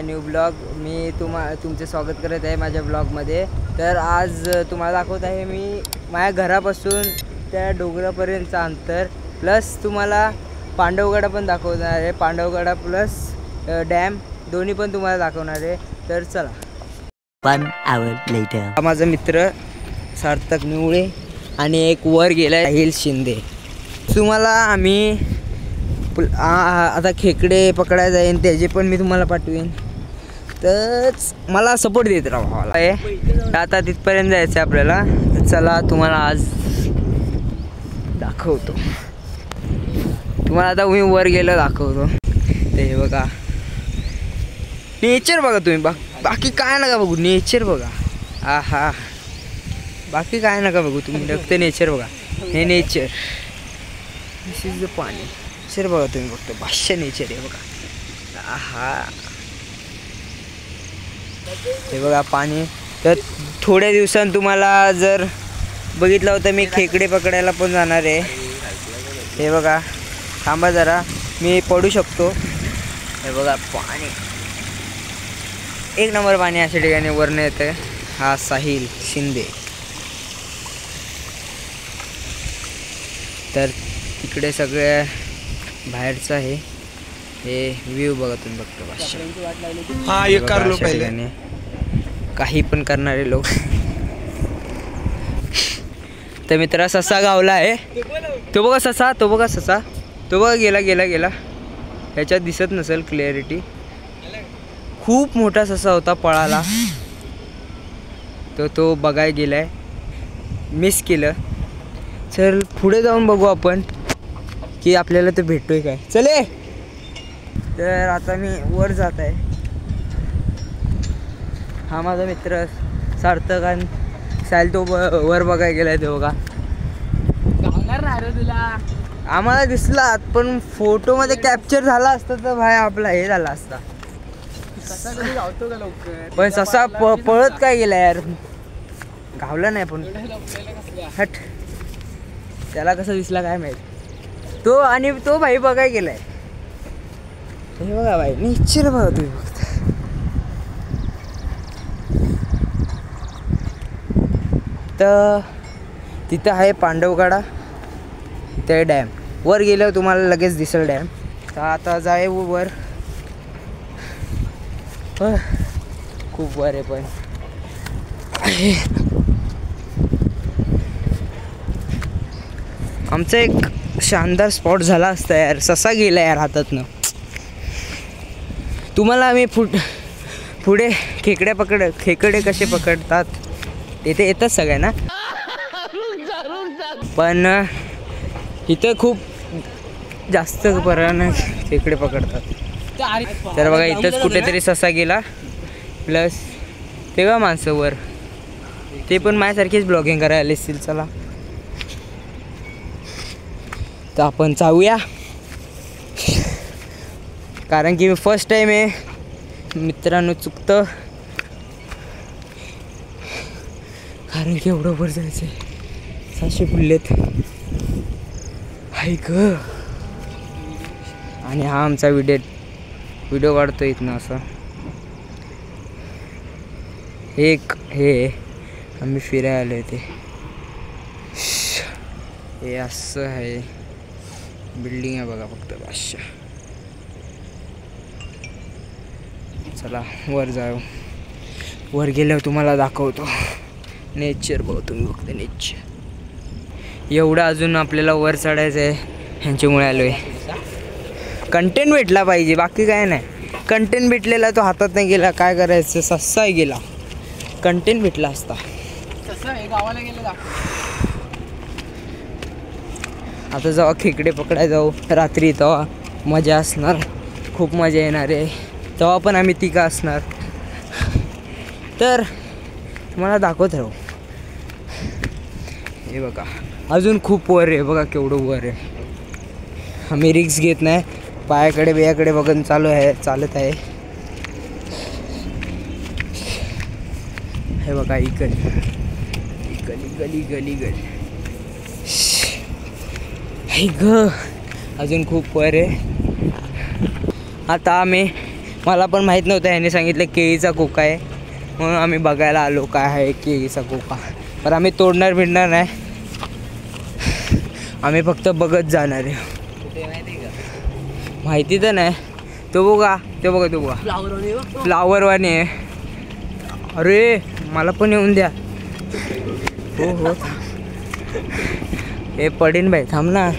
New blog मी तुमचे स्वागत करत आहे माझ्या ब्लॉगमध्ये। तर आज तुम्हाला दाखवत आहे मी माझ्या घरापासून त्या डोंगरापर्यंतचं अंतर, प्लस तुम्हाला पांडवगडा पण दाखवणार आहे। पांडवगडा प्लस डॅम दोन्ही पण तुम्हाला दाखवणार आहे। तर चला। 1 hour later हा माझा मित्र सार्थक निवळे आणि एक वर गेला राहील शिंदे। तुम्हाला आम्ही आता खेकडे पकडायला जाईन, त्याचे पण मी तुम्हाला पाठवेन। तर मला सपोर्ट देत राहा मला। आता तिथपर्यंत जायचं आहे आपल्याला। तर चला तुम्हाला आज दाखवतो। तुम्हाला आता मी वर गेलो दाखवतो। ते बघा नेचर बघा तुम्ही, बाकी काय नका बघू, नेचर बघा। आहा बाकी काय नका बघू तुम्ही, फक्त नेचर बघा। हे नेचर, दिस इज द पाणी। नेचर बघा तुम्ही, फक्त भाष्य नेचर आहे बघा। आहा हे बघा पाणी। तर थोड्या दिवसांत तुम्हाला जर बघितलं होतं मी खेकडे पकडायला पण जाणार आहे। हे बघा थांबा जरा, मी पडू शकतो। हे बघा पाणी, एक नंबर पाणी अशा ठिकाणी वरनं येतं। हा साहिल शिंदे। तर तिकडे सगळे बाहेरचं आहे, हे व्ह्यू बघा तुम्ही, बघतो भाषा। हा एक कारलो पहिले, काही पण करणारे लोक। तर मित्रा ससा गावला आहे, तो बघा ससा, तो बघा ससा, तो बघा गेला गेला गेला। ह्याच्यात दिसत नसेल क्लिअरिटी, खूप मोठा ससा होता पळाला, तो बघायला गेलाय, मिस केलं। चल पुढे जाऊन बघू आपण की आपल्याला तो भेटतोय काय। चले। तर आता मी वर जात आहे। हा माझा मित्र सार्थक आणि साहिल, तो वर बघायला गेलाय। तो बघा तुला आम्हाला दिसला, पण फोटोमध्ये कॅप्चर झाला असता तर भाई आपला हे झाला असता। पण ससा पळत काय गेला यार, गावला नाही पण हट, त्याला कसं दिसला काय माहित। तो आणि तो भाई बघाय गेलाय। हे बघा भाई नेचर बघा तुम्ही फक्त। तर तिथं आहे पांडवगडा, ते डॅम। वर गेल्यावर तुम्हाला लगेच दिसेल डॅम। तर आता जाय वर, खूप वर आहे पण आमचा एक शानदार स्पॉट झाला असता यार, ससा गेला यार हातातनं। तुम्हाला आम्ही पुढे खेकडे कसे पकडतात ते येतात सगळ्यांना, पण इथं खूप जास्त प्रमाणात खेकडे पकडतात। तर बघा इथंच कुठेतरी ससा गेला, प्लस ते बघा माणसं वर, ते पण माझ्यासारखीच ब्लॉगिंग करायला असतील। चला तर आपण जाऊया, कारण की फर्स्ट टाइम आहे मित्रांनो। चुकतं कारण की एवढं वर जायचं आहे, 600 फुललेत हाय ग। आणि हा आमचा व्हिडिओ काढतो इथनं असं। हे आम्ही फिरायला आलो ते, हे असं आहे, बिल्डिंग आहे बघा फक्त भाषा। चला वर जाऊ, वर गेल्यावर तुम्हाला दाखवतो नेचर बघा तुम्ही, फक्त नेचर। एवढं अजून आपल्याला वर चढायचं आहे, ह्यांच्यामुळे आलो आहे। कंटेंट भेटला पाहिजे, बाकी काय नाही। कंटेंट भेटलेला तो हातात नाही गेला, काय करायचं, सस्सा गेला। कंटेंट भेटला असता। गावाला गेला आता जेव्हा खेकडे पकडायला जाऊ रात्री, तेव्हा मजा असणार, खूप मजा येणार आहे। तेव्हा पण आम्ही तिघं असणार। तर तुम्हाला दाखवत राहू। हे बघा अजून खूप वर आहे, बघा केवढं वर आहे। आम्ही रिक्स घेत नाही, पायाकडे बघून चालत आहे। हे बघा गली हे ग, अजून खूप वर आहे। आता आम्ही मला पण माहीत नव्हतं, ह्याने सांगितलं केळीचा कोका आहे म्हणून आम्ही बघायला आलो काय आहे केळीचा कोका. पण आम्ही तोडणार बिडणार नाही, आम्ही फक्त बघत जाणार आहे. माहिती तर नाही. तो बघा फ्लावरवाने आहे. अरे मला पण येऊन द्या. हो हे पडेन बाई, थांब ना.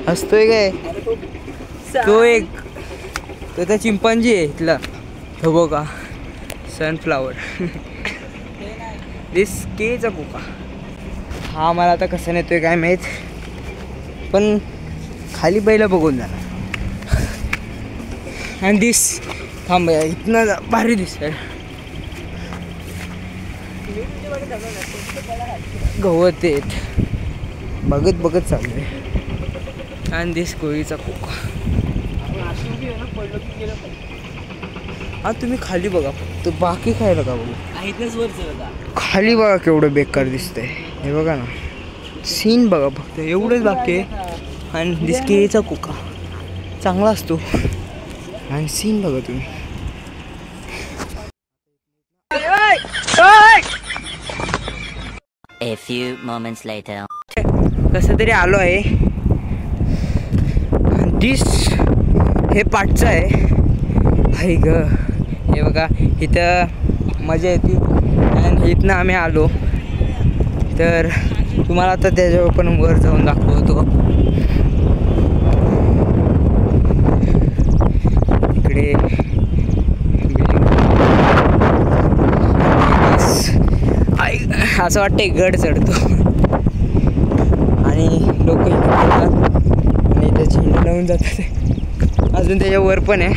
हसतोय काय तो? तो त्या चिंपांजी आहे इथला. हो बघा सनफ्लावर. दिस केळीचा कोका. हा मला आता कसं नेतोय काय माहीत, पण खाली पहिला बघून जाणार. आणि दिस थांब इथनं भारी दिसतंय. गवत आहेत, बघत चालू आहे. आणि दिस कोळीचा कोका. हा तुम्ही खाली बघा फक्त, बाकी काय बघा बघू. खाली बघा केवढं बेकार दिसतंय. हे बघा ना, सीन बघा फक्त, एवढंच बाकी आहे. आणि दिस केळीचा कोका चांगला असतो. आणि सीन बघा तुम्ही. A few moments later. कसं तरी आलो आहे. दिस हे पाठचं आहे. हाय ग, हे बघा इथं मजा येते. आणि इथनं आम्ही आलो तर तुम्हाला आता त्याच्यावर पण वर जाऊन दाखवतो. इकडे असं वाटतं गड चढतो आणि लोक इथे आणि इथे झेंडे लावून जातात. अजून त्याच्यावर पण आहे.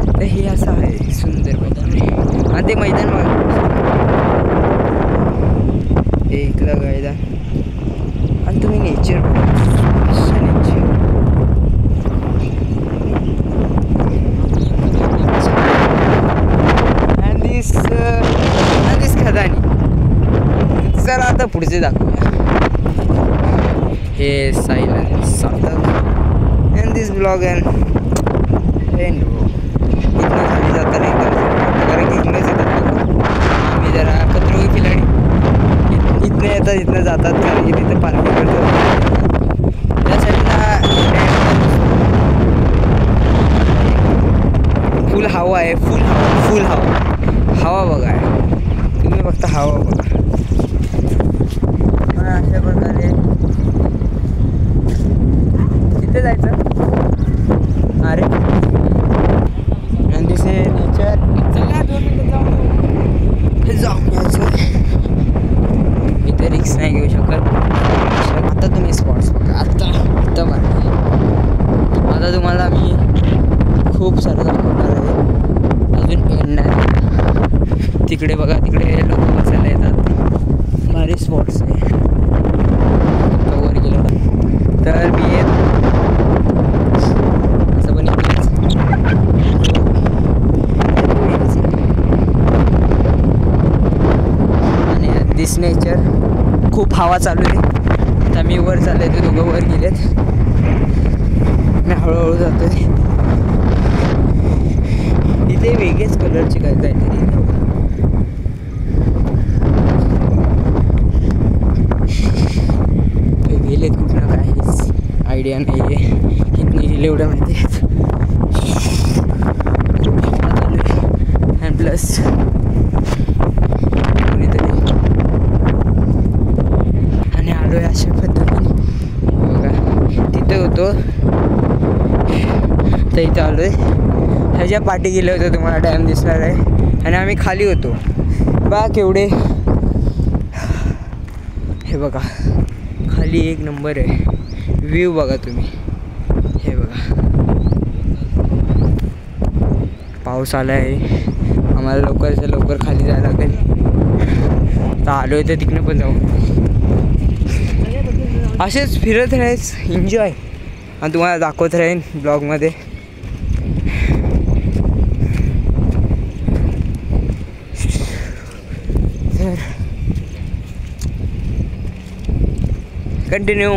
तर हे असं आहे सुंदर मैदान. आणि ते मैदान हे इथलं मैदान. आणि तुम्ही नेचर दिस खदानी. चला आता पुढचे दाखवूया. हे silence and this blog and इथनं खाली जाताना एकदम कारण की इथनंच येतात. आम्ही जरा कचरो खिलाडी इथनं येतात, इथनं जातात कारण की तिथं पार्किंग करतो. त्या साईडला फुल हवा आहे. फुल हवा बघा आहे. तुम्ही फक्त हवा बघा. अशा प्रकारे तिथे जायचं. अरे दिसे नेचर. चला 2 मिनिटं जाऊन यायचं. इथे रिक्स नाही घेऊ शकत. आता तुम्ही स्पॉट्स बघा. आता बघा. आता तुम्हाला मी खूप सारं दाखवणार आहे. अजून येणार तिकडे बघा, तिकडे लोक बसायला येतात. भारी स्पॉट्स आहे. वर गेलो तर मी असं पण आणि दिस नेचर. खूप हवा चालू आहे. आता मी वर चालले, ते दोघं वर गेलेत. मी हळूहळू जातोय. इथे वेगळेच कलरचे काहीतरी गेलेत कुठं काहीच आयडिया नाही आहे. इथनं गेले एवढं माहिती आहेत. अँड प्लस आणि आलो आहे अशा पद्धतीने. बघा तिथे होतो तर इथं आलो आहे. ह्याच्या पाठी गेले होते, तुम्हाला डॅम दिसणार आहे. आणि आम्ही खाली होतो बा. केवढे हे बघा खाली एक नंबर आहे. व्ह्यू बघा तुम्ही. हे बघा पाऊस आला आहे. आम्हाला लवकरच्या लवकर खाली जायला लागेल. तर आलो आहे तर तिकडनं पण जाऊ. असेच फिरत राहायचं, एन्जॉय. आणि तुम्हाला दाखवत राहीन ब्लॉगमध्ये. तर कंटिन्यू.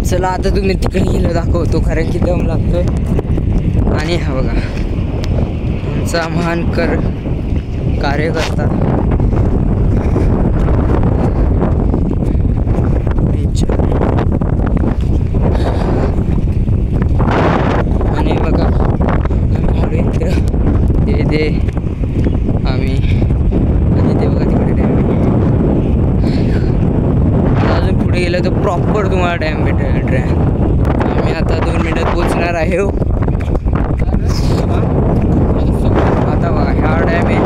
चला आता तुम्ही तिकडे गेलं दाखवतो कारण की दम लागतोय. आणि हा बघा आमचा महान कार्यकर्ता आणि बघा आम्ही आलो इथं ते आम्ही आणि ते बघा तिकडे डॅम आहे. अजून पुढे गेलं तर प्रॉपर तुम्हाला डॅम भेटेल. आम्ही आता 2 मिनिटात पोचणार आहे. आता बघा ह्या डॅम आहे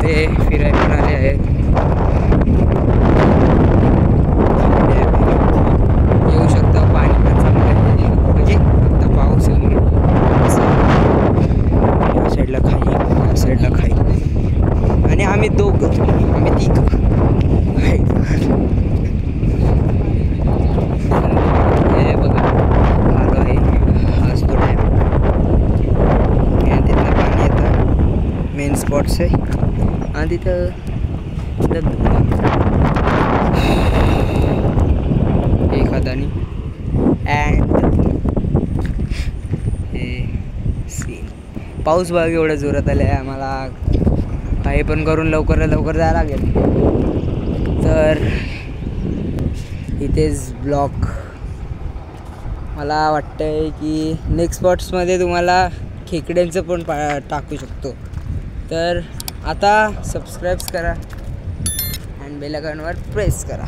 ते फिरायला पण आले आहेत. येऊ शकता. पाणी पण चांगलं आहे म्हणजे फक्त पाऊस आहे. या साईडला खाई, या साईडला खाई आणि आम्ही दोघं, आम्ही तिघं आहे. हे बघा आलो आहे. हाच तो डॅम आणि तिथनं पाणी येतं. मेन स्पॉट्स आहे आणि तिथं एक हाताने अँड हे सीन. पाऊस बघा एवढ्या जोरात आला आहे. आम्हाला काही पण करून लवकर जायला लागेल. तर इथेच ब्लॉग मला वाटतंय की नेक्स्ट स्पॉट्समध्ये तुम्हाला खेकड्यांचं पण टाकू शकतो. तर आता सबस्क्राईब करा आणि बेल आयकॉनवर प्रेस करा.